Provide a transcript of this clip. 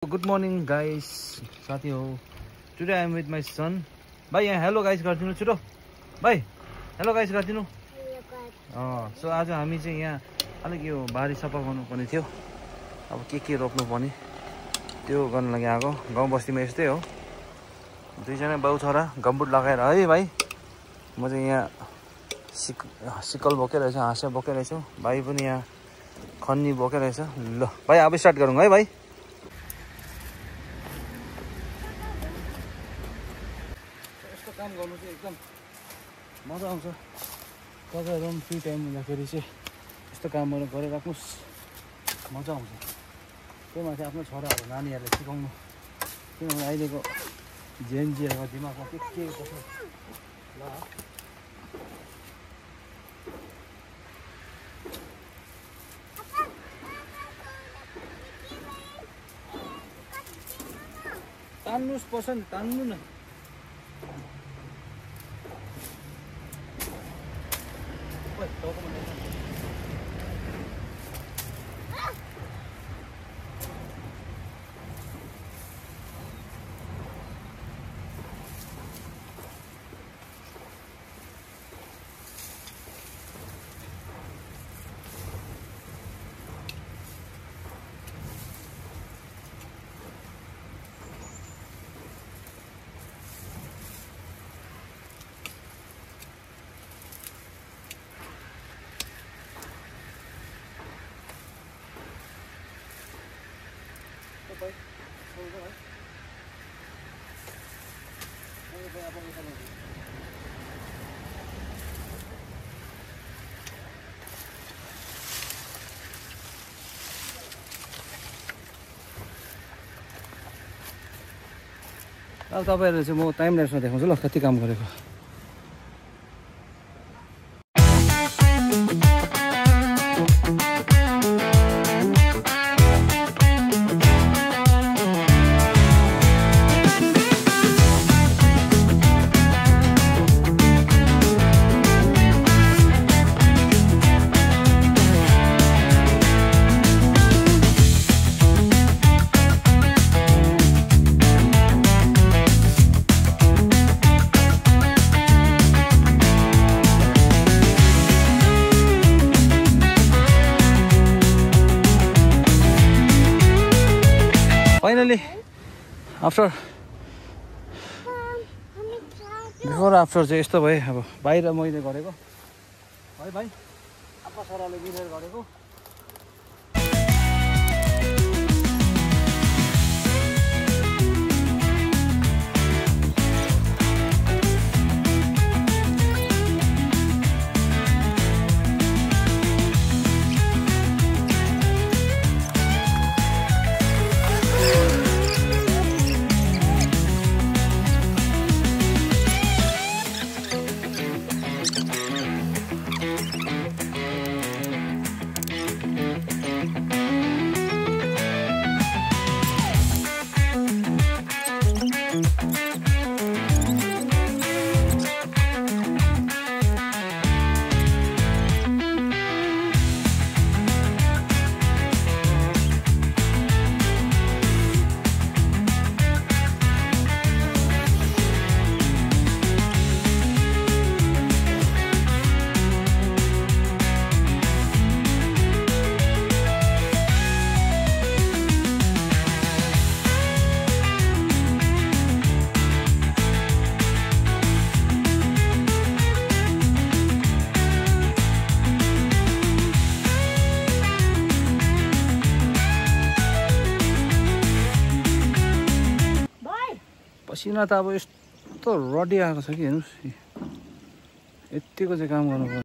Good morning guys, साथी हो. Today I am with my son. भाइ यहाँ हेलो गाइस गरिदिनु छिटो. भाइ हेलो गाइस गरिदिनु. So आज हामी चाहिँ यहाँ अलिक यो बारी सफा गर्नु पर्ने थियो. अब के रोप्नु पर्ने त्यो गर्न लागि आएको. गाउँ बस्तीमा यस्तै हो. दुईजना बाउ छोरा गम्बुट लगाएर है भाइ. म चाहिँ यहाँ सिकल बोकेर रहेछ, हाँस्या बोकेर रहेछु. भाइ पनि यहाँ खन्नी बोकेर रहेछ. ल भाइ अब स्टार्ट गरौँ है भाइ. काम गर्नु चाहिँ एकदम मजा आउँछ. तपाईहरु पनि फ्री टाइम हुँदाखेरि चाहिँ यस्तो कामहरु गरिराख्नुस्, मजा आउँछ. त्यो माथि आफ्नो छोराहरु नानीहरुले सिकाउनु. किनभने अहिलेको जेनजीहरुको दिमागमा के कसो ल तान्नुस् पसन्द तान्नु न. अब तपाईहरुले चाहिँ म टाइम ल्याप्समा देखाउँछु ल कति काम गरेको. Finally, before after चाहिँ यस्तो भयो. अब बाहिर मैले गरेको है भाइ, आफ्नो छोराले मिलेर गरेको. पसिना त अब यस्तो रडी आएको छ कि हेर्नुस्. यतिको चाहिँ काम गर्नु पर्छ.